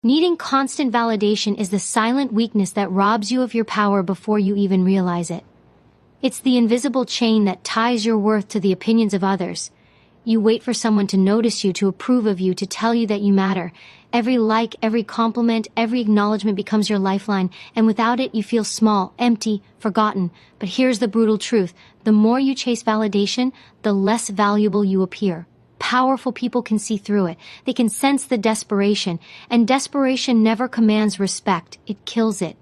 Needing constant validation is the silent weakness that robs you of your power before you even realize it. It's the invisible chain that ties your worth to the opinions of others. You wait for someone to notice you, to approve of you, to tell you that you matter. Every like, every compliment, every acknowledgement becomes your lifeline, and without it you feel small, empty, forgotten. But here's the brutal truth. The more you chase validation, the less valuable you appear. Powerful people can see through it. They can sense the desperation, and desperation never commands respect. It kills it.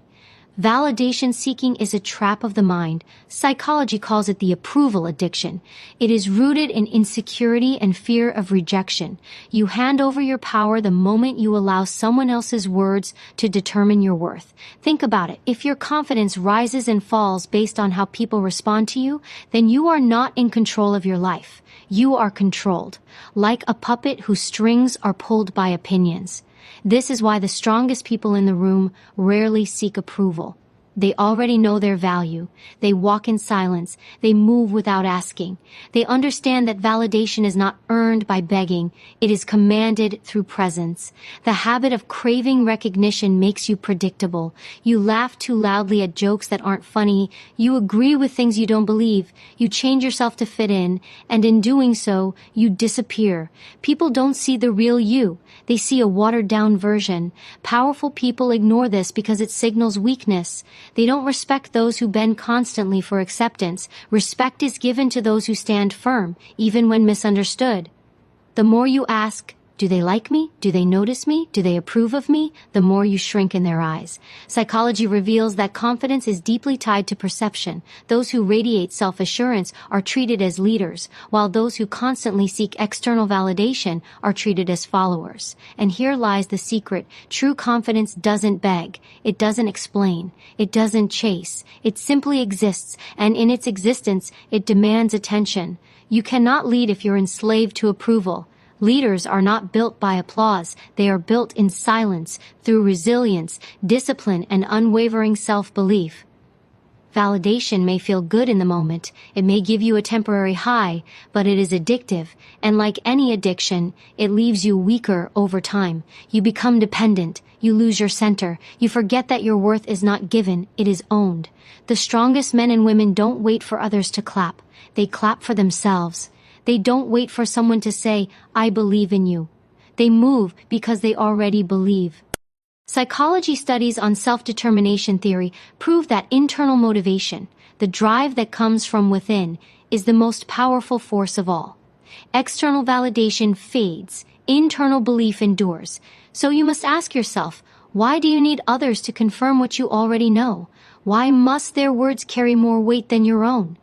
Validation seeking is a trap of the mind. Psychology calls it the approval addiction. It is rooted in insecurity and fear of rejection. You hand over your power the moment you allow someone else's words to determine your worth. Think about it. If your confidence rises and falls based on how people respond to you, then you are not in control of your life. You are controlled, like a puppet whose strings are pulled by opinions. This is why the strongest people in the room rarely seek approval. They already know their value. They walk in silence. They move without asking. They understand that validation is not earned by begging. It is commanded through presence. The habit of craving recognition makes you predictable. You laugh too loudly at jokes that aren't funny. You agree with things you don't believe. You change yourself to fit in, and in doing so, you disappear. People don't see the real you. They see a watered-down version. Powerful people ignore this because it signals weakness. They don't respect those who bend constantly for acceptance. Respect is given to those who stand firm, even when misunderstood. The more you ask, do they like me? Do they notice me? Do they approve of me? The more you shrink in their eyes. Psychology reveals that confidence is deeply tied to perception. Those who radiate self-assurance are treated as leaders, while those who constantly seek external validation are treated as followers. And here lies the secret. True confidence doesn't beg. It doesn't explain. It doesn't chase. It simply exists, and in its existence, it demands attention. You cannot lead if you're enslaved to approval. Leaders are not built by applause. They are built in silence, through resilience, discipline, and unwavering self-belief. Validation may feel good in the moment. It may give you a temporary high, but it is addictive, and like any addiction, it leaves you weaker over time. You become dependent. You lose your center. You forget that your worth is not given, it is owned. The strongest men and women don't wait for others to clap. They clap for themselves. They don't wait for someone to say, "I believe in you." They move because they already believe. Psychology studies on self-determination theory prove that internal motivation, the drive that comes from within, is the most powerful force of all. External validation fades, internal belief endures. So you must ask yourself, why do you need others to confirm what you already know? Why must their words carry more weight than your own?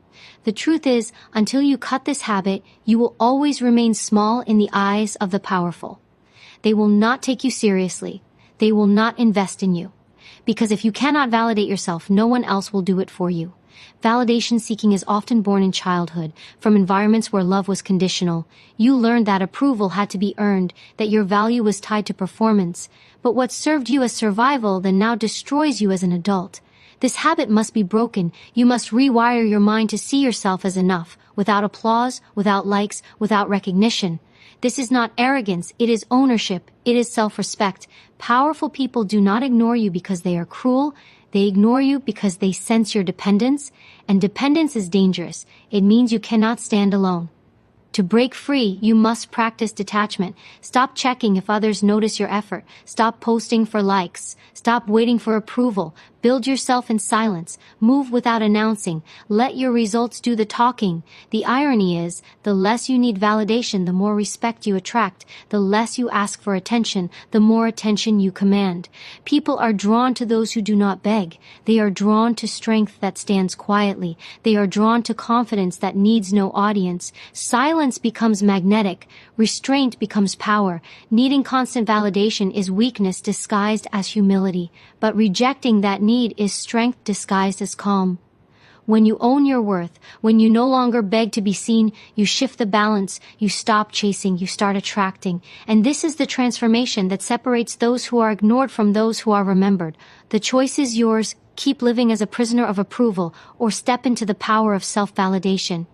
The truth is, until you cut this habit, you will always remain small in the eyes of the powerful. They will not take you seriously. They will not invest in you. Because if you cannot validate yourself, no one else will do it for you. Validation seeking is often born in childhood, from environments where love was conditional. You learned that approval had to be earned, that your value was tied to performance. But what served you as survival then now destroys you as an adult. This habit must be broken. You must rewire your mind to see yourself as enough, without applause, without likes, without recognition. This is not arrogance, it is ownership, it is self-respect. Powerful people do not ignore you because they are cruel. They ignore you because they sense your dependence, and dependence is dangerous. It means you cannot stand alone. To break free, you must practice detachment. Stop checking if others notice your effort. Stop posting for likes. Stop waiting for approval. Build yourself in silence. Move without announcing. Let your results do the talking. The irony is, the less you need validation, the more respect you attract. The less you ask for attention, the more attention you command. People are drawn to those who do not beg. They are drawn to strength that stands quietly. They are drawn to confidence that needs no audience. Silence becomes magnetic. Restraint becomes power. Needing constant validation is weakness disguised as humility. But rejecting that need is strength disguised as calm. When you own your worth, when you no longer beg to be seen, you shift the balance, you stop chasing, you start attracting. And this is the transformation that separates those who are ignored from those who are remembered. The choice is yours. Keep living as a prisoner of approval, or step into the power of self-validation.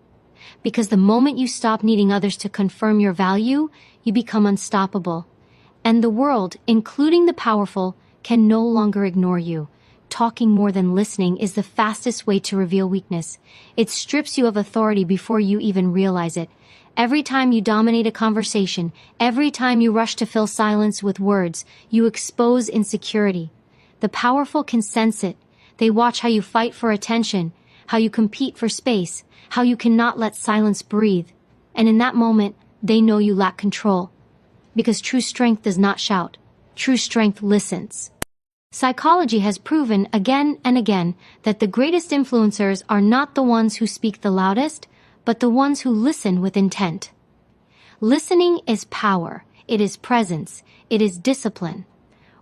Because the moment you stop needing others to confirm your value, you become unstoppable. And the world, including the powerful, can no longer ignore you. Talking more than listening is the fastest way to reveal weakness. It strips you of authority before you even realize it. Every time you dominate a conversation, every time you rush to fill silence with words, you expose insecurity. The powerful can sense it. They watch how you fight for attention, how you compete for space, how you cannot let silence breathe. And in that moment, they know you lack control. Because true strength does not shout. True strength listens. Psychology has proven again and again that the greatest influencers are not the ones who speak the loudest, but the ones who listen with intent. Listening is power. It is presence. It is discipline.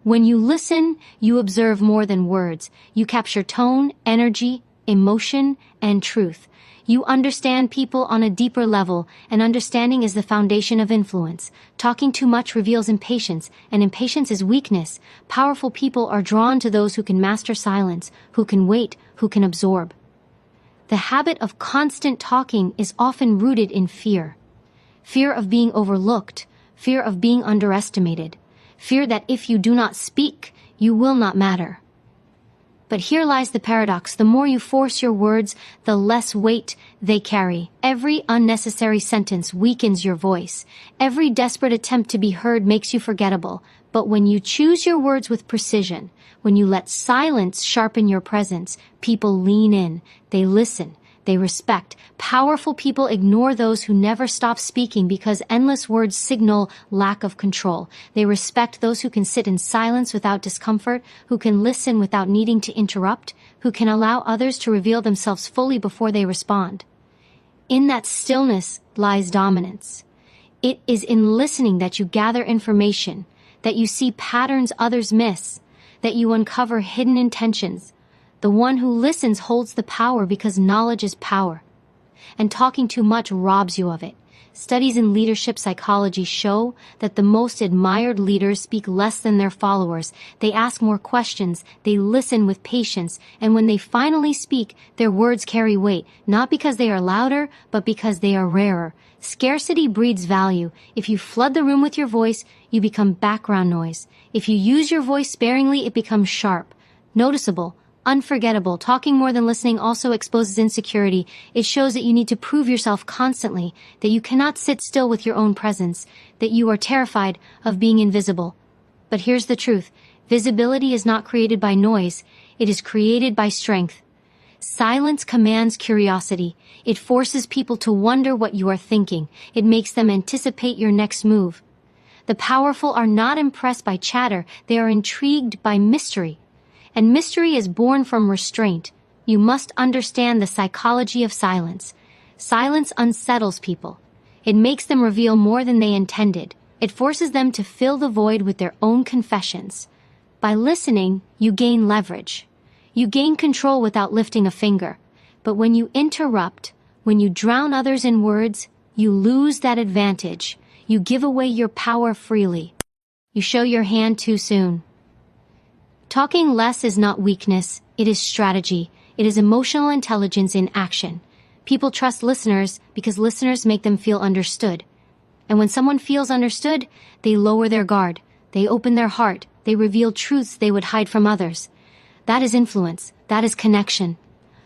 When you listen, you observe more than words. You capture tone, energy, emotion, and truth. You understand people on a deeper level, and understanding is the foundation of influence. Talking too much reveals impatience, and impatience is weakness. Powerful people are drawn to those who can master silence, who can wait, who can absorb. The habit of constant talking is often rooted in fear. Fear of being overlooked, fear of being underestimated, fear that if you do not speak, you will not matter. But here lies the paradox. The more you force your words, the less weight they carry. Every unnecessary sentence weakens your voice. Every desperate attempt to be heard makes you forgettable. But when you choose your words with precision, when you let silence sharpen your presence, people lean in, they listen, they respect. Powerful people ignore those who never stop speaking because endless words signal lack of control. They respect those who can sit in silence without discomfort, who can listen without needing to interrupt, who can allow others to reveal themselves fully before they respond. In that stillness lies dominance. It is in listening that you gather information, that you see patterns others miss, that you uncover hidden intentions. The one who listens holds the power because knowledge is power. And talking too much robs you of it. Studies in leadership psychology show that the most admired leaders speak less than their followers. They ask more questions, they listen with patience, and when they finally speak, their words carry weight, not because they are louder, but because they are rarer. Scarcity breeds value. If you flood the room with your voice, you become background noise. If you use your voice sparingly, it becomes sharp, noticeable, unforgettable. Talking more than listening also exposes insecurity. It shows that you need to prove yourself constantly, that you cannot sit still with your own presence, that you are terrified of being invisible. But here's the truth. Visibility is not created by noise. It is created by strength. Silence commands curiosity. It forces people to wonder what you are thinking. It makes them anticipate your next move. The powerful are not impressed by chatter. They are intrigued by mystery. And mystery is born from restraint. You must understand the psychology of silence. Silence unsettles people. It makes them reveal more than they intended. It forces them to fill the void with their own confessions. By listening, you gain leverage. You gain control without lifting a finger. But when you interrupt, when you drown others in words, you lose that advantage. You give away your power freely. You show your hand too soon. Talking less is not weakness, it is strategy. It is emotional intelligence in action. People trust listeners because listeners make them feel understood. And when someone feels understood, they lower their guard. They open their heart. They reveal truths they would hide from others. That is influence. That is connection.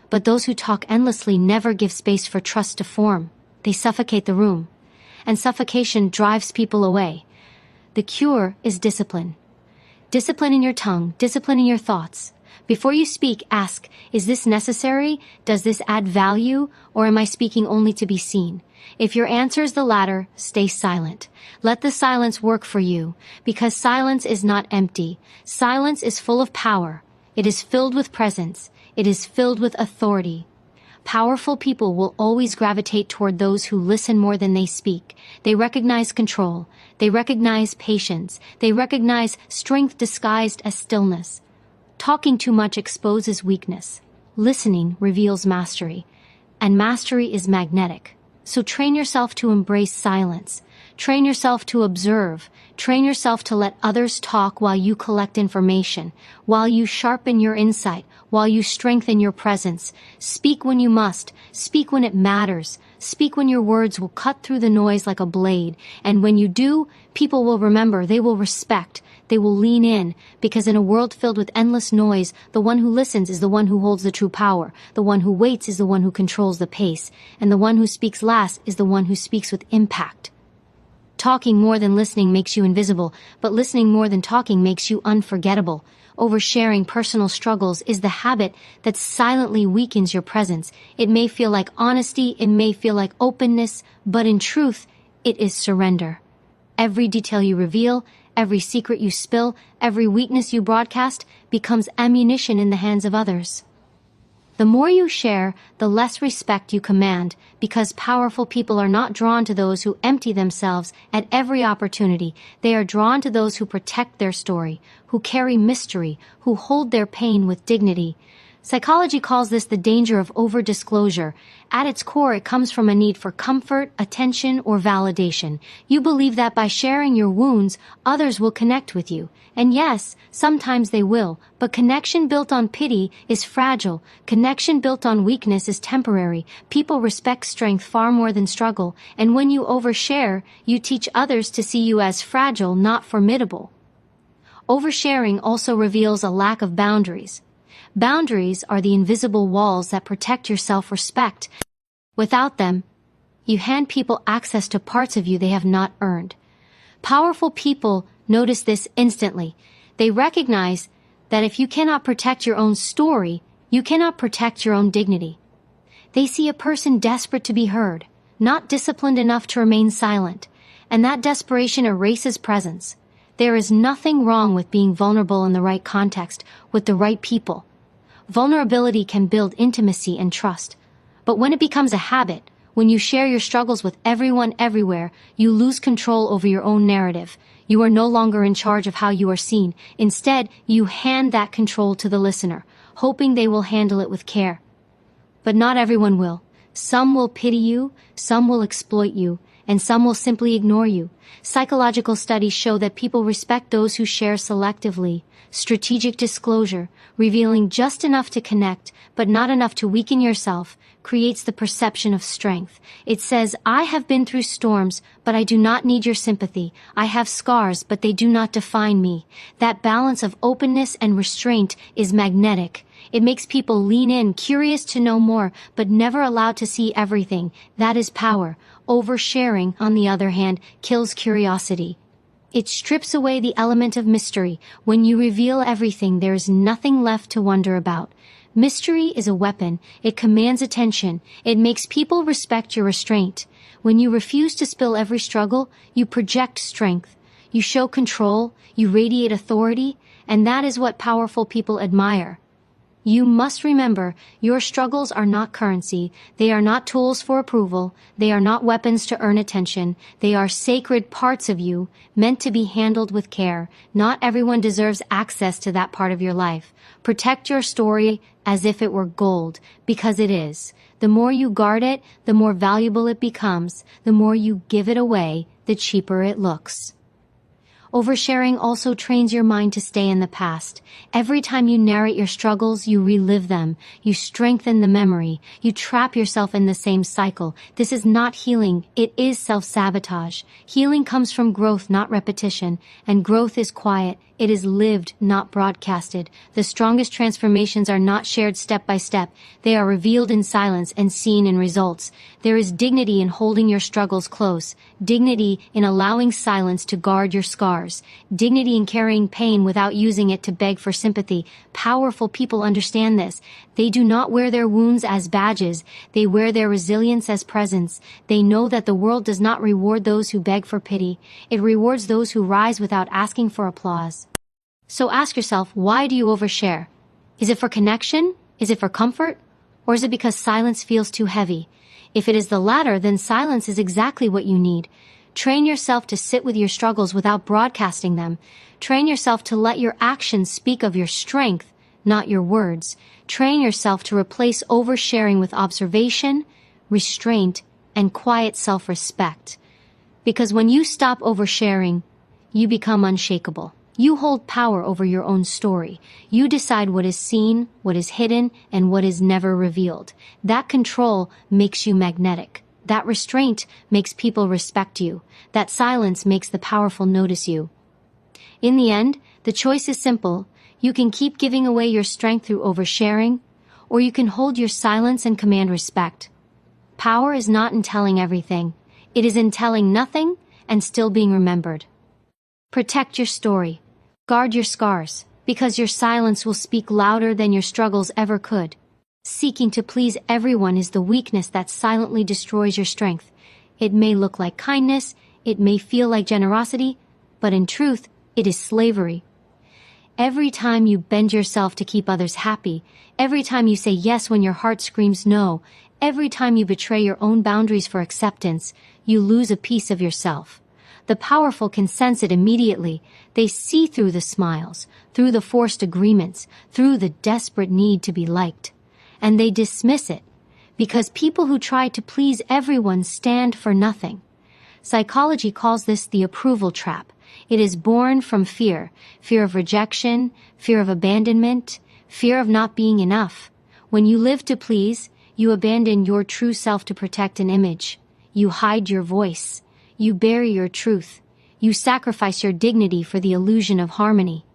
But those who talk endlessly never give space for trust to form. They suffocate the room. And suffocation drives people away. The cure is discipline. Discipline in your tongue, discipline in your thoughts. Before you speak, ask, is this necessary? Does this add value? Or am I speaking only to be seen? If your answer is the latter, stay silent. Let the silence work for you, because silence is not empty. Silence is full of power. It is filled with presence. It is filled with authority. Powerful people will always gravitate toward those who listen more than they speak. They recognize control. They recognize patience. They recognize strength disguised as stillness. Talking too much exposes weakness. Listening reveals mastery. And mastery is magnetic. So train yourself to embrace silence. Train yourself to observe. Train yourself to let others talk while you collect information, while you sharpen your insight, while you strengthen your presence. Speak when you must. Speak when it matters. Speak when your words will cut through the noise like a blade, and when you do, people will remember, they will respect, they will lean in, because in a world filled with endless noise, the one who listens is the one who holds the true power, the one who waits is the one who controls the pace, and the one who speaks last is the one who speaks with impact. Talking more than listening makes you invisible, but listening more than talking makes you unforgettable. Oversharing personal struggles is the habit that silently weakens your presence. It may feel like honesty, it may feel like openness, but in truth, it is surrender. Every detail you reveal, every secret you spill, every weakness you broadcast becomes ammunition in the hands of others. The more you share, the less respect you command, because powerful people are not drawn to those who empty themselves at every opportunity. They are drawn to those who protect their story, who carry mystery, who hold their pain with dignity. Psychology calls this the danger of over-disclosure. At its core, it comes from a need for comfort, attention, or validation. You believe that by sharing your wounds, others will connect with you. And yes, sometimes they will, but connection built on pity is fragile. Connection built on weakness is temporary. People respect strength far more than struggle, and when you overshare, you teach others to see you as fragile, not formidable. Oversharing also reveals a lack of boundaries. Boundaries are the invisible walls that protect your self-respect. Without them, you hand people access to parts of you they have not earned. Powerful people notice this instantly. They recognize that if you cannot protect your own story, you cannot protect your own dignity. They see a person desperate to be heard, not disciplined enough to remain silent, and that desperation erases presence. There is nothing wrong with being vulnerable in the right context, with the right people. Vulnerability can build intimacy and trust. But when it becomes a habit, when you share your struggles with everyone everywhere, you lose control over your own narrative. You are no longer in charge of how you are seen. Instead, you hand that control to the listener, hoping they will handle it with care. But not everyone will. Some will pity you, some will exploit you, and some will simply ignore you. Psychological studies show that people respect those who share selectively. Strategic disclosure, revealing just enough to connect, but not enough to weaken yourself, creates the perception of strength. It says, I have been through storms, but I do not need your sympathy. I have scars, but they do not define me. That balance of openness and restraint is magnetic. It makes people lean in, curious to know more, but never allowed to see everything. That is power. Oversharing, on the other hand, kills curiosity. It strips away the element of mystery. When you reveal everything, there is nothing left to wonder about. Mystery is a weapon. It commands attention. It makes people respect your restraint. When you refuse to spill every struggle, you project strength. You show control, you radiate authority, and that is what powerful people admire. You must remember, your struggles are not currency. They are not tools for approval. They are not weapons to earn attention. They are sacred parts of you, meant to be handled with care. Not everyone deserves access to that part of your life. Protect your story as if it were gold, because it is. The more you guard it, the more valuable it becomes. The more you give it away, the cheaper it looks. Oversharing also trains your mind to stay in the past. Every time you narrate your struggles, you relive them. You strengthen the memory. You trap yourself in the same cycle. This is not healing. It is self-sabotage. Healing comes from growth, not repetition. And growth is quiet. It is lived, not broadcasted. The strongest transformations are not shared step by step. They are revealed in silence and seen in results. There is dignity in holding your struggles close. Dignity in allowing silence to guard your scars. Dignity in carrying pain without using it to beg for sympathy. Powerful people understand this. They do not wear their wounds as badges. They wear their resilience as presents. They know that the world does not reward those who beg for pity. It rewards those who rise without asking for applause. So ask yourself, why do you overshare? Is it for connection? Is it for comfort? Or is it because silence feels too heavy? If it is the latter, then silence is exactly what you need. Train yourself to sit with your struggles without broadcasting them. Train yourself to let your actions speak of your strength, not your words. Train yourself to replace oversharing with observation, restraint, and quiet self-respect. Because when you stop oversharing, you become unshakable. You hold power over your own story. You decide what is seen, what is hidden, and what is never revealed. That control makes you magnetic. That restraint makes people respect you. That silence makes the powerful notice you. In the end, the choice is simple. You can keep giving away your strength through oversharing, or you can hold your silence and command respect. Power is not in telling everything. It is in telling nothing and still being remembered. Protect your story. Guard your scars, because your silence will speak louder than your struggles ever could. Seeking to please everyone is the weakness that silently destroys your strength. It may look like kindness, it may feel like generosity, but in truth, it is slavery. Every time you bend yourself to keep others happy, every time you say yes when your heart screams no, every time you betray your own boundaries for acceptance, you lose a piece of yourself. The powerful can sense it immediately. They see through the smiles, through the forced agreements, through the desperate need to be liked. And they dismiss it, because people who try to please everyone stand for nothing. Psychology calls this the approval trap. It is born from fear of rejection, fear of abandonment, fear of not being enough. When you live to please, you abandon your true self to protect an image. You hide your voice. You bury your truth. You sacrifice your dignity for the illusion of harmony.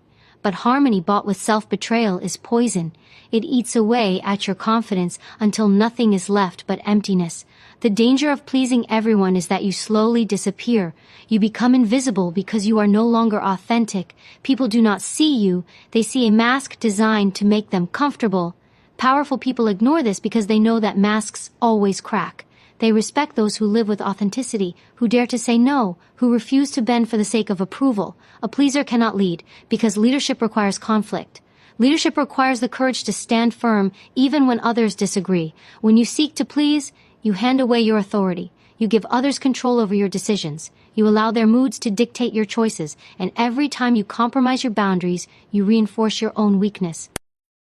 But harmony bought with self-betrayal is poison. It eats away at your confidence until nothing is left but emptiness. The danger of pleasing everyone is that you slowly disappear. You become invisible because you are no longer authentic. People do not see you. They see a mask designed to make them comfortable. Powerful people ignore this because they know that masks always crack. They respect those who live with authenticity, who dare to say no, who refuse to bend for the sake of approval. A pleaser cannot lead, because leadership requires conflict. Leadership requires the courage to stand firm, even when others disagree. When you seek to please, you hand away your authority. You give others control over your decisions. You allow their moods to dictate your choices, and every time you compromise your boundaries, you reinforce your own weakness.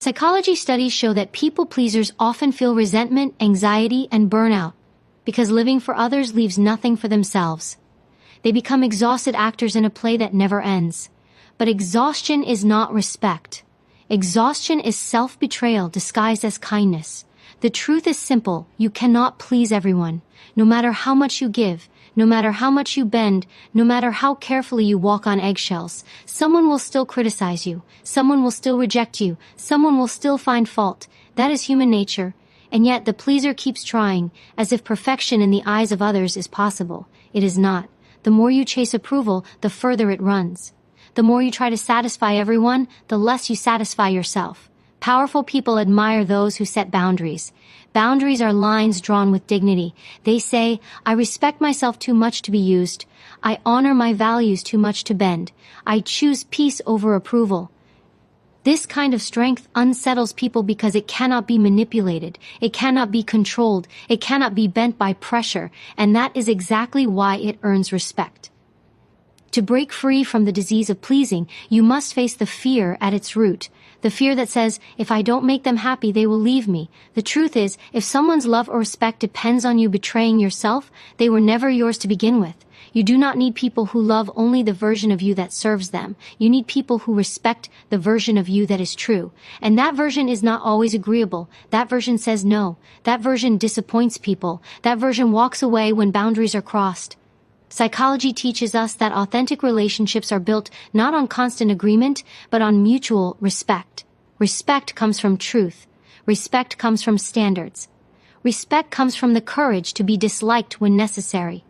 Psychology studies show that people pleasers often feel resentment, anxiety, and burnout, because living for others leaves nothing for themselves. They become exhausted actors in a play that never ends. But exhaustion is not respect. Exhaustion is self-betrayal disguised as kindness. The truth is simple. You cannot please everyone. No matter how much you give, no matter how much you bend, no matter how carefully you walk on eggshells, someone will still criticize you. Someone will still reject you. Someone will still find fault. That is human nature. And yet the pleaser keeps trying, as if perfection in the eyes of others is possible. It is not. The more you chase approval, the further it runs. The more you try to satisfy everyone, the less you satisfy yourself. Powerful people admire those who set boundaries. Boundaries are lines drawn with dignity. They say, I respect myself too much to be used. I honor my values too much to bend. I choose peace over approval. This kind of strength unsettles people because it cannot be manipulated, it cannot be controlled, it cannot be bent by pressure, and that is exactly why it earns respect. To break free from the disease of pleasing, you must face the fear at its root. The fear that says, if I don't make them happy, they will leave me. The truth is, if someone's love or respect depends on you betraying yourself, they were never yours to begin with. You do not need people who love only the version of you that serves them. You need people who respect the version of you that is true. And that version is not always agreeable. That version says no. That version disappoints people. That version walks away when boundaries are crossed. Psychology teaches us that authentic relationships are built not on constant agreement, but on mutual respect. Respect comes from truth. Respect comes from standards. Respect comes from the courage to be disliked when necessary.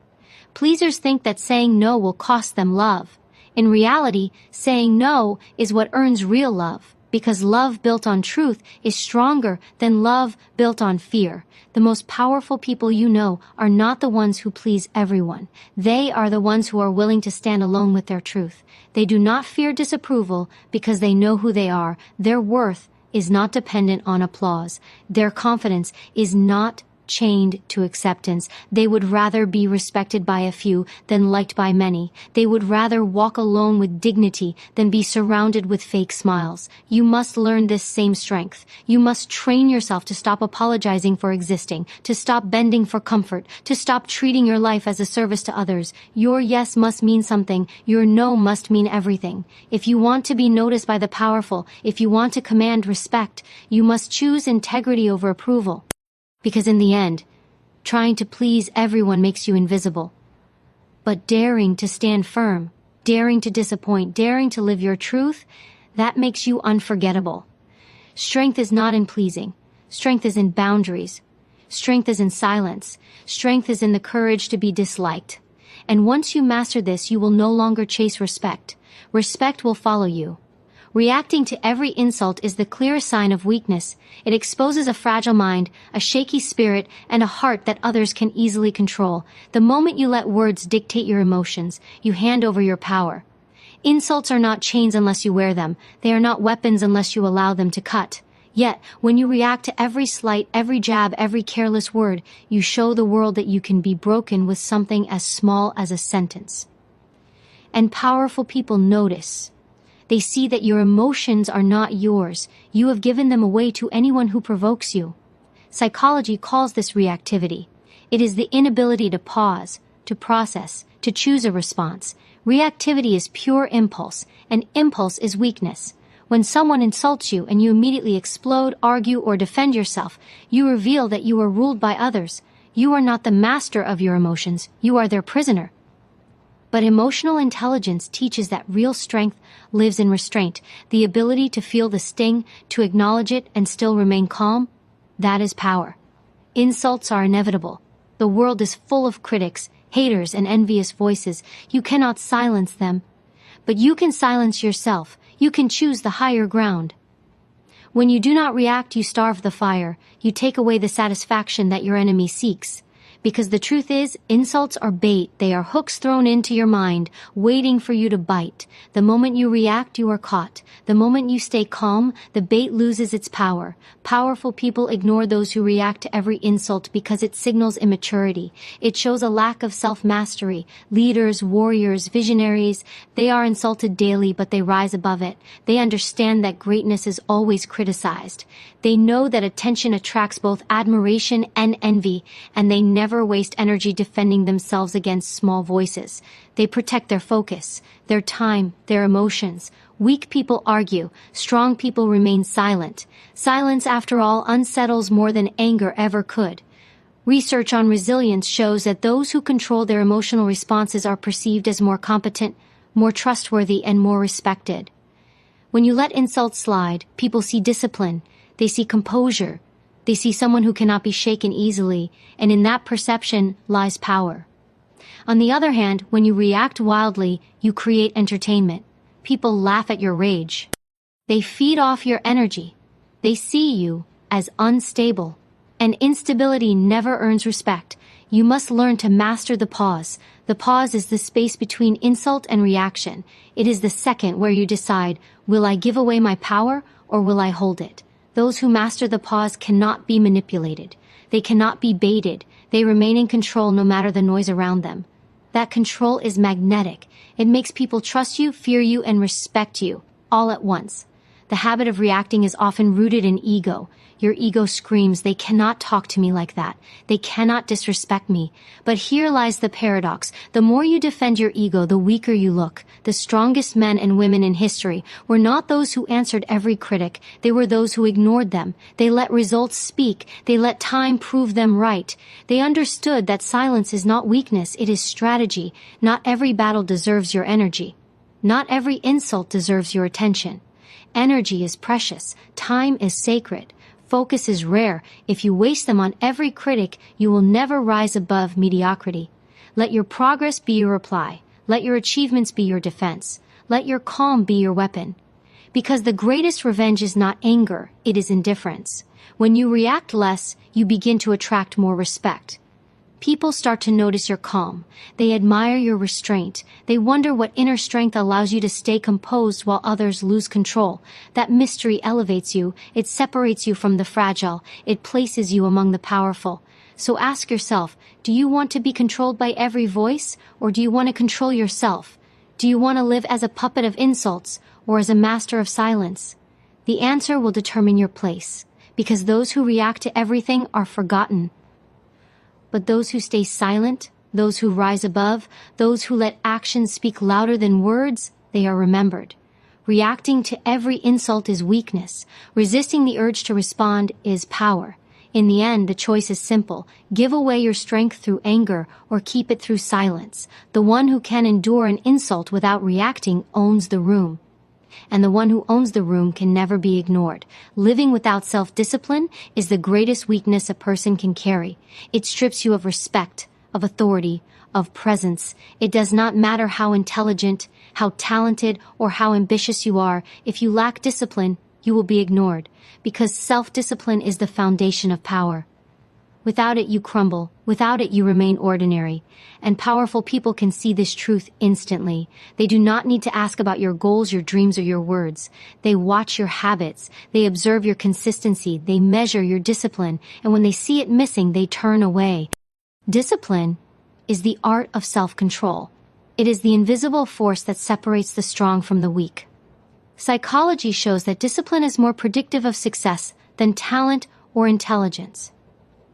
Pleasers think that saying no will cost them love. In reality, saying no is what earns real love, because love built on truth is stronger than love built on fear. The most powerful people you know are not the ones who please everyone. They are the ones who are willing to stand alone with their truth. They do not fear disapproval because they know who they are. Their worth is not dependent on applause. Their confidence is not chained to acceptance. They would rather be respected by a few than liked by many. They would rather walk alone with dignity than be surrounded with fake smiles. You must learn this same strength. You must train yourself to stop apologizing for existing, to stop bending for comfort, to stop treating your life as a service to others. Your yes must mean something. Your no must mean everything. If you want to be noticed by the powerful, if you want to command respect, you must choose integrity over approval. Because in the end, Trying to please everyone makes you invisible. But daring to stand firm, daring to disappoint, daring to live your truth, that makes you unforgettable. Strength is not in pleasing. Strength is in boundaries. Strength is in silence. Strength is in the courage to be disliked. And once you master this, you will no longer chase respect. Respect will follow you. Reacting to every insult is the clearest sign of weakness. It exposes a fragile mind, a shaky spirit, and a heart that others can easily control. The moment you let words dictate your emotions, you hand over your power. Insults are not chains unless you wear them. They are not weapons unless you allow them to cut. Yet, when you react to every slight, every jab, every careless word, you show the world that you can be broken with something as small as a sentence. And powerful people notice. They see that your emotions are not yours. You have given them away to anyone who provokes you. Psychology calls this reactivity. It is the inability to pause, to process, to choose a response. Reactivity is pure impulse, and impulse is weakness. When someone insults you and you immediately explode, argue, or defend yourself, you reveal that you are ruled by others. You are not the master of your emotions, you are their prisoner. But emotional intelligence teaches that real strength lives in restraint, the ability to feel the sting, to acknowledge it, and still remain calm. That is power. Insults are inevitable. The world is full of critics, haters, and envious voices. You cannot silence them. But you can silence yourself. You can choose the higher ground. When you do not react, you starve the fire. You take away the satisfaction that your enemy seeks. Because the truth is, insults are bait. They are hooks thrown into your mind, waiting for you to bite. The moment you react, you are caught. The moment you stay calm, the bait loses its power. Powerful people ignore those who react to every insult because it signals immaturity. It shows a lack of self-mastery. Leaders, warriors, visionaries, they are insulted daily, but they rise above it. They understand that greatness is always criticized. They know that attention attracts both admiration and envy, and they never waste energy defending themselves against small voices. They protect their focus, their time, their emotions. Weak people argue, strong people remain silent. Silence, after all, unsettles more than anger ever could. Research on resilience shows that those who control their emotional responses are perceived as more competent, more trustworthy, and more respected. When you let insults slide, people see discipline. They see composure. They see someone who cannot be shaken easily, and in that perception lies power. On the other hand, when you react wildly, you create entertainment. People laugh at your rage. They feed off your energy. They see you as unstable. And instability never earns respect. You must learn to master the pause. The pause is the space between insult and reaction. It is the second where you decide, will I give away my power or will I hold it? Those who master the pause cannot be manipulated. They cannot be baited. They remain in control no matter the noise around them. That control is magnetic. It makes people trust you, fear you, and respect you, all at once. The habit of reacting is often rooted in ego. Your ego screams, they cannot talk to me like that. They cannot disrespect me. But here lies the paradox. The more you defend your ego, the weaker you look. The strongest men and women in history were not those who answered every critic. They were those who ignored them. They let results speak. They let time prove them right. They understood that silence is not weakness, it is strategy. Not every battle deserves your energy. Not every insult deserves your attention. Energy is precious. Time is sacred. Focus is rare. If you waste them on every critic, you will never rise above mediocrity. Let your progress be your reply. Let your achievements be your defense. Let your calm be your weapon. Because the greatest revenge is not anger, it is indifference. When you react less, you begin to attract more respect. People start to notice your calm. They admire your restraint. They wonder what inner strength allows you to stay composed while others lose control. That mystery elevates you. It separates you from the fragile. It places you among the powerful. So ask yourself, do you want to be controlled by every voice, or do you want to control yourself? Do you want to live as a puppet of insults, or as a master of silence? The answer will determine your place, because those who react to everything are forgotten. But those who stay silent, those who rise above, those who let actions speak louder than words, they are remembered. Reacting to every insult is weakness. Resisting the urge to respond is power. In the end, the choice is simple. Give away your strength through anger or keep it through silence. The one who can endure an insult without reacting owns the room. And the one who owns the room can never be ignored. Living without self-discipline is the greatest weakness a person can carry. It strips you of respect, of authority, of presence. It does not matter how intelligent, how talented, or how ambitious you are. If you lack discipline, you will be ignored, because self-discipline is the foundation of power. Without it, you crumble. Without it, you remain ordinary. And powerful people can see this truth instantly. They do not need to ask about your goals, your dreams, or your words. They watch your habits. They observe your consistency. They measure your discipline. And when they see it missing, they turn away. Discipline is the art of self-control. It is the invisible force that separates the strong from the weak. Psychology shows that discipline is more predictive of success than talent or intelligence.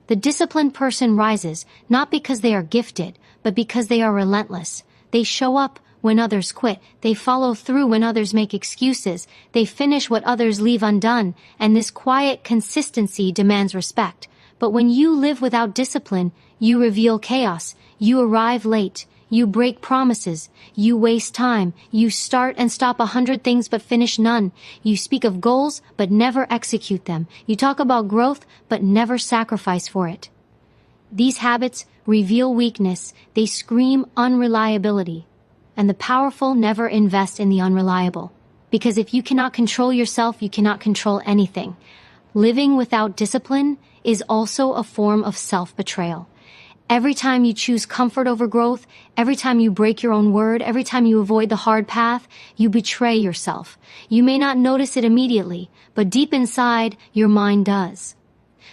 The disciplined person rises not because they are gifted, but because they are relentless. They show up when others quit. They follow through when others make excuses. They finish what others leave undone, and this quiet consistency demands respect. But when you live without discipline, you reveal chaos. You arrive late. You break promises. You waste time. You start and stop 100 things but finish none. You speak of goals but never execute them. You talk about growth but never sacrifice for it. These habits reveal weakness. They scream unreliability. And the powerful never invest in the unreliable. Because if you cannot control yourself, you cannot control anything. Living without discipline is also a form of self-betrayal. Every time you choose comfort over growth, every time you break your own word, every time you avoid the hard path, you betray yourself. You may not notice it immediately, but deep inside, your mind does.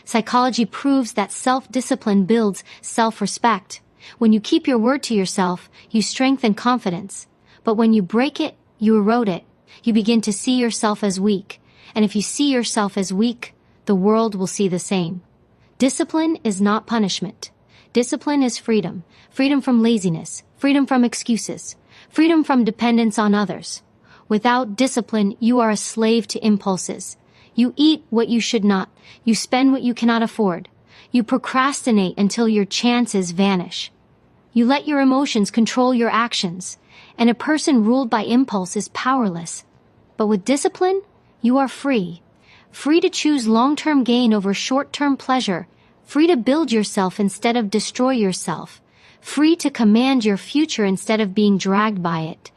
Psychology proves that self-discipline builds self-respect. When you keep your word to yourself, you strengthen confidence. But when you break it, you erode it. You begin to see yourself as weak. And if you see yourself as weak, the world will see the same. Discipline is not punishment. Discipline is freedom. Freedom from laziness. Freedom from excuses. Freedom from dependence on others. Without discipline, you are a slave to impulses. You eat what you should not. You spend what you cannot afford. You procrastinate until your chances vanish. You let your emotions control your actions. And a person ruled by impulse is powerless. But with discipline, you are free. Free to choose long-term gain over short-term pleasure. Free to build yourself instead of destroy yourself. Free to command your future instead of being dragged by it.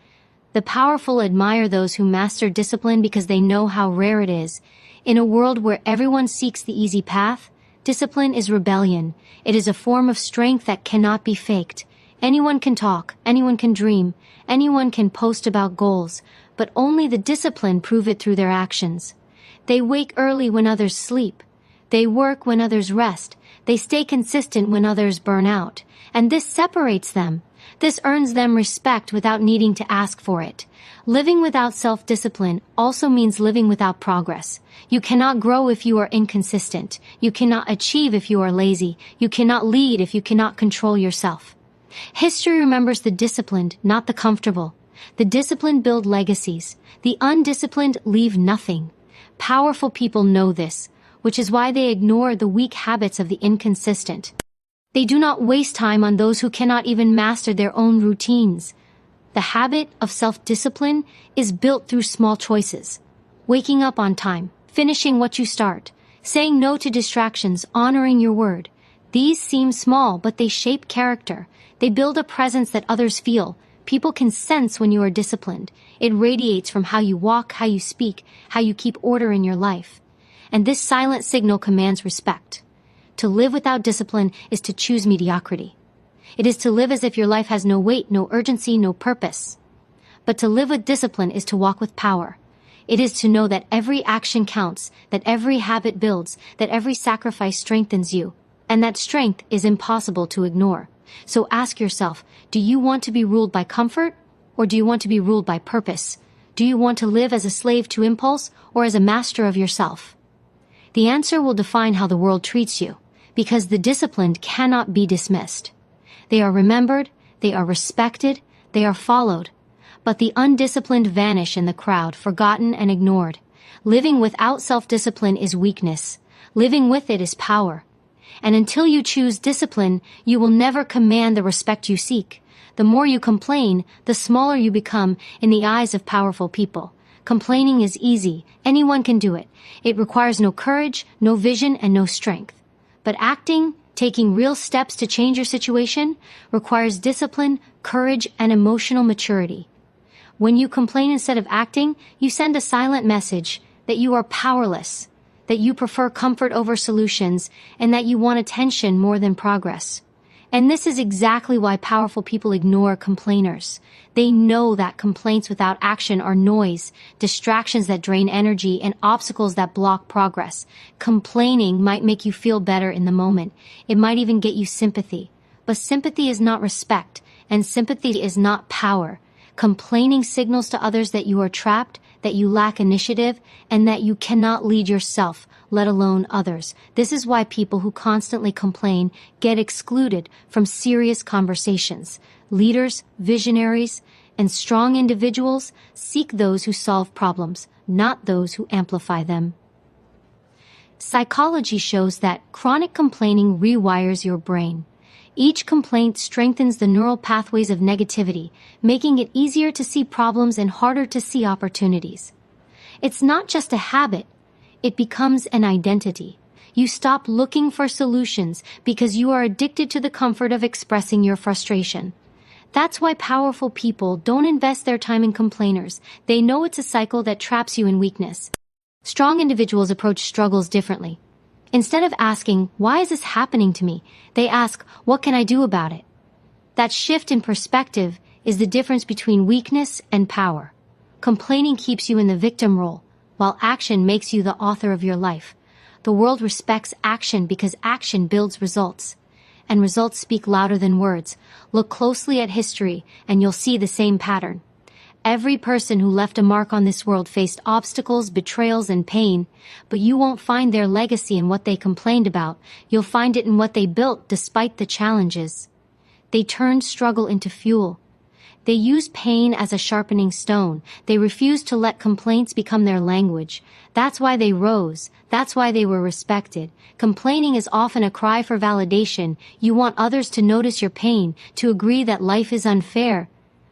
The powerful admire those who master discipline because they know how rare it is. In a world where everyone seeks the easy path, discipline is rebellion. It is a form of strength that cannot be faked. Anyone can talk, anyone can dream, anyone can post about goals, but only the disciplined prove it through their actions. They wake early when others sleep. They work when others rest. They stay consistent when others burn out. And this separates them. This earns them respect without needing to ask for it. Living without self-discipline also means living without progress. You cannot grow if you are inconsistent. You cannot achieve if you are lazy. You cannot lead if you cannot control yourself. History remembers the disciplined, not the comfortable. The disciplined build legacies. The undisciplined leave nothing. Powerful people know this, which is why they ignore the weak habits of the inconsistent. They do not waste time on those who cannot even master their own routines. The habit of self-discipline is built through small choices. Waking up on time, finishing what you start, saying no to distractions, honoring your word. These seem small, but they shape character. They build a presence that others feel. People can sense when you are disciplined. It radiates from how you walk, how you speak, how you keep order in your life. And this silent signal commands respect. To live without discipline is to choose mediocrity. It is to live as if your life has no weight, no urgency, no purpose. But to live with discipline is to walk with power. It is to know that every action counts, that every habit builds, that every sacrifice strengthens you, and that strength is impossible to ignore. So ask yourself, do you want to be ruled by comfort, or do you want to be ruled by purpose? Do you want to live as a slave to impulse, or as a master of yourself? The answer will define how the world treats you, because the disciplined cannot be dismissed. They are remembered, they are respected, they are followed. But the undisciplined vanish in the crowd, forgotten and ignored. Living without self-discipline is weakness. Living with it is power. And until you choose discipline, you will never command the respect you seek. The more you complain, the smaller you become in the eyes of powerful people. Complaining is easy. Anyone can do it. It requires no courage, no vision, and no strength. But acting, taking real steps to change your situation, requires discipline, courage, and emotional maturity. When you complain instead of acting, you send a silent message that you are powerless, that you prefer comfort over solutions, and that you want attention more than progress. And this is exactly why powerful people ignore complainers. They know that complaints without action are noise, distractions that drain energy, and obstacles that block progress. Complaining might make you feel better in the moment. It might even get you sympathy. But sympathy is not respect, and sympathy is not power. Complaining signals to others that you are trapped, that you lack initiative, and that you cannot lead yourself, let alone others. This is why people who constantly complain get excluded from serious conversations. Leaders, visionaries, and strong individuals seek those who solve problems, not those who amplify them. Psychology shows that chronic complaining rewires your brain. Each complaint strengthens the neural pathways of negativity, making it easier to see problems and harder to see opportunities. It's not just a habit, it becomes an identity. You stop looking for solutions because you are addicted to the comfort of expressing your frustration. That's why powerful people don't invest their time in complainers. They know it's a cycle that traps you in weakness. Strong individuals approach struggles differently. Instead of asking, "Why is this happening to me?" they ask, "What can I do about it?" That shift in perspective is the difference between weakness and power. Complaining keeps you in the victim role, while action makes you the author of your life. The world respects action because action builds results. And results speak louder than words. Look closely at history, and you'll see the same pattern. Every person who left a mark on this world faced obstacles, betrayals, and pain, but you won't find their legacy in what they complained about. You'll find it in what they built despite the challenges. They turned struggle into fuel. They used pain as a sharpening stone. They refused to let complaints become their language. That's why they rose. That's why they were respected. Complaining is often a cry for validation. You want others to notice your pain, to agree that life is unfair.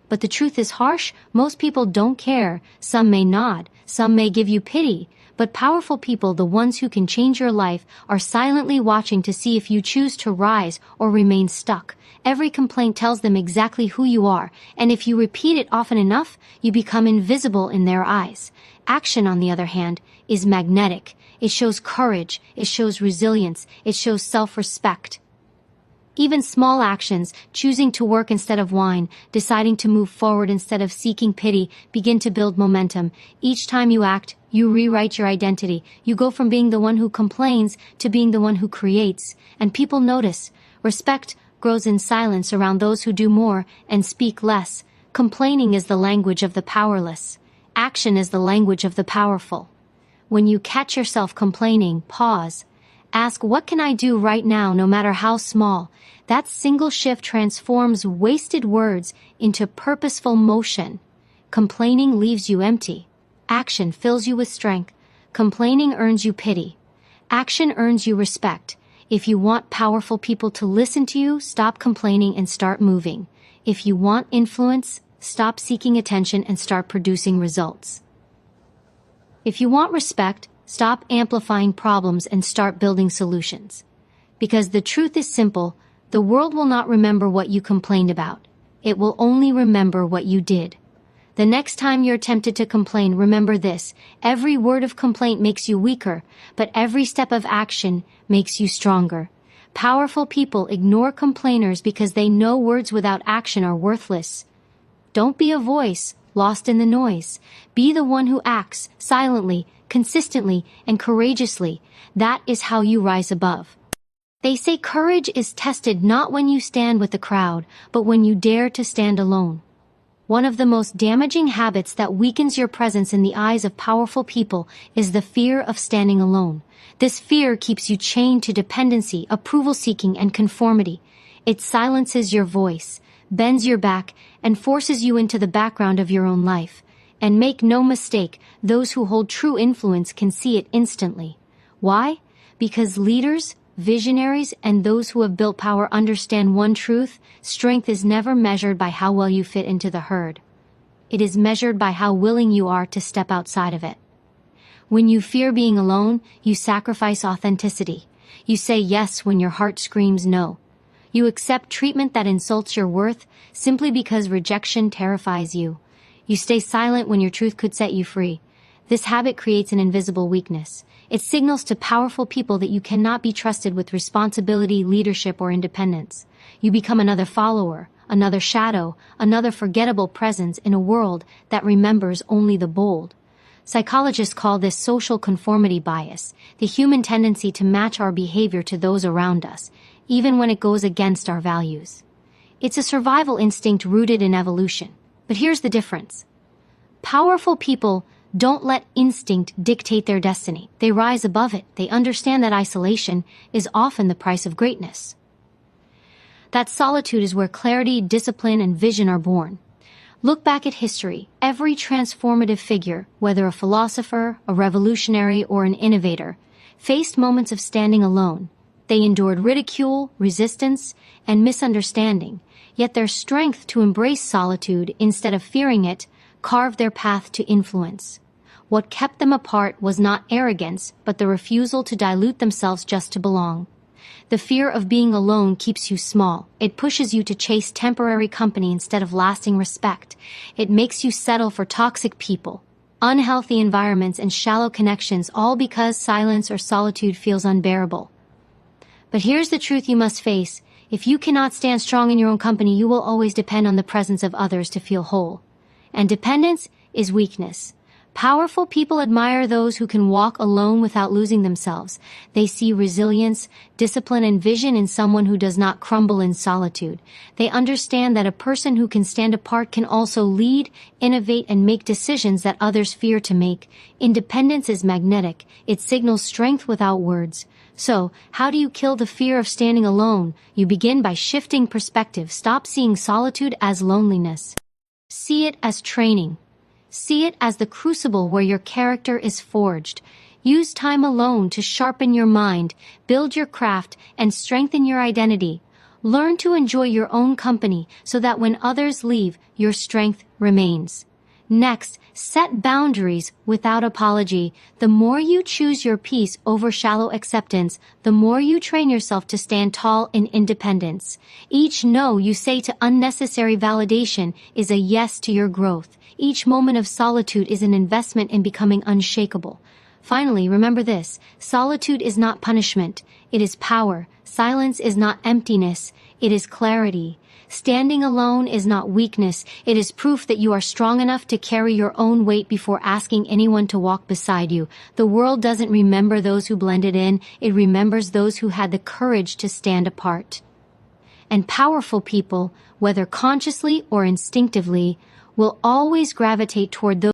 But the truth is harsh. Most people don't care. Some may nod. Some may give you pity. But powerful people, the ones who can change your life, are silently watching to see if you choose to rise or remain stuck. Every complaint tells them exactly who you are, and if you repeat it often enough, you become invisible in their eyes. Action, on the other hand, is magnetic. It shows courage. It shows resilience. It shows self-respect. Even small actions, choosing to work instead of whine, deciding to move forward instead of seeking pity, begin to build momentum. Each time you act, you rewrite your identity. You go from being the one who complains to being the one who creates. And people notice. Respect grows in silence around those who do more and speak less. Complaining is the language of the powerless. Action is the language of the powerful. When you catch yourself complaining, pause. Ask, what can I do right now, no matter how small? That single shift transforms wasted words into purposeful motion. Complaining leaves you empty. Action fills you with strength. Complaining earns you pity. Action earns you respect. If you want powerful people to listen to you, stop complaining and start moving. If you want influence, stop seeking attention and start producing results. If you want respect, stop amplifying problems and start building solutions. Because the truth is simple, the world will not remember what you complained about. It will only remember what you did. The next time you're tempted to complain, remember this: every word of complaint makes you weaker, but every step of action makes you stronger. Powerful people ignore complainers because they know words without action are worthless. Don't be a voice lost in the noise. Be the one who acts silently, consistently, and courageously. That is how you rise above. They say courage is tested not when you stand with the crowd, but when you dare to stand alone. One of the most damaging habits that weakens your presence in the eyes of powerful people is the fear of standing alone. This fear keeps you chained to dependency, approval-seeking, and conformity. It silences your voice, bends your back, and forces you into the background of your own life. And make no mistake, those who hold true influence can see it instantly. Why? Because leaders, visionaries, and those who have built power understand one truth: strength is never measured by how well you fit into the herd. It is measured by how willing you are to step outside of it. When you fear being alone, you sacrifice authenticity. You say yes when your heart screams no. You accept treatment that insults your worth simply because rejection terrifies you. You stay silent when your truth could set you free. This habit creates an invisible weakness. It signals to powerful people that you cannot be trusted with responsibility, leadership, or independence. You become another follower, another shadow, another forgettable presence in a world that remembers only the bold. Psychologists call this social conformity bias, the human tendency to match our behavior to those around us, even when it goes against our values. It's a survival instinct rooted in evolution. But here's the difference. Powerful people don't let instinct dictate their destiny. They rise above it. They understand that isolation is often the price of greatness. That solitude is where clarity, discipline, and vision are born. Look back at history. Every transformative figure, whether a philosopher, a revolutionary, or an innovator, faced moments of standing alone. They endured ridicule, resistance, and misunderstanding, yet their strength to embrace solitude instead of fearing it carved their path to influence. What kept them apart was not arrogance, but the refusal to dilute themselves just to belong. The fear of being alone keeps you small. It pushes you to chase temporary company instead of lasting respect. It makes you settle for toxic people, unhealthy environments, and shallow connections, all because silence or solitude feels unbearable. But here's the truth you must face. If you cannot stand strong in your own company, you will always depend on the presence of others to feel whole. And dependence is weakness. Powerful people admire those who can walk alone without losing themselves. They see resilience, discipline, and vision in someone who does not crumble in solitude. They understand that a person who can stand apart can also lead, innovate, and make decisions that others fear to make. Independence is magnetic. It signals strength without words. So, how do you kill the fear of standing alone? You begin by shifting perspective. Stop seeing solitude as loneliness. See it as training. See it as the crucible where your character is forged. Use time alone to sharpen your mind, build your craft, and strengthen your identity. Learn to enjoy your own company so that when others leave, your strength remains. Next, set boundaries without apology. The more you choose your peace over shallow acceptance, the more you train yourself to stand tall in independence. Each no you say to unnecessary validation is a yes to your growth. Each moment of solitude is an investment in becoming unshakable. Finally, remember this: solitude is not punishment, it is power. Silence is not emptiness, it is clarity. Standing alone is not weakness, it is proof that you are strong enough to carry your own weight before asking anyone to walk beside you. The world doesn't remember those who blended in, it remembers those who had the courage to stand apart. And powerful people, whether consciously or instinctively, will always gravitate toward those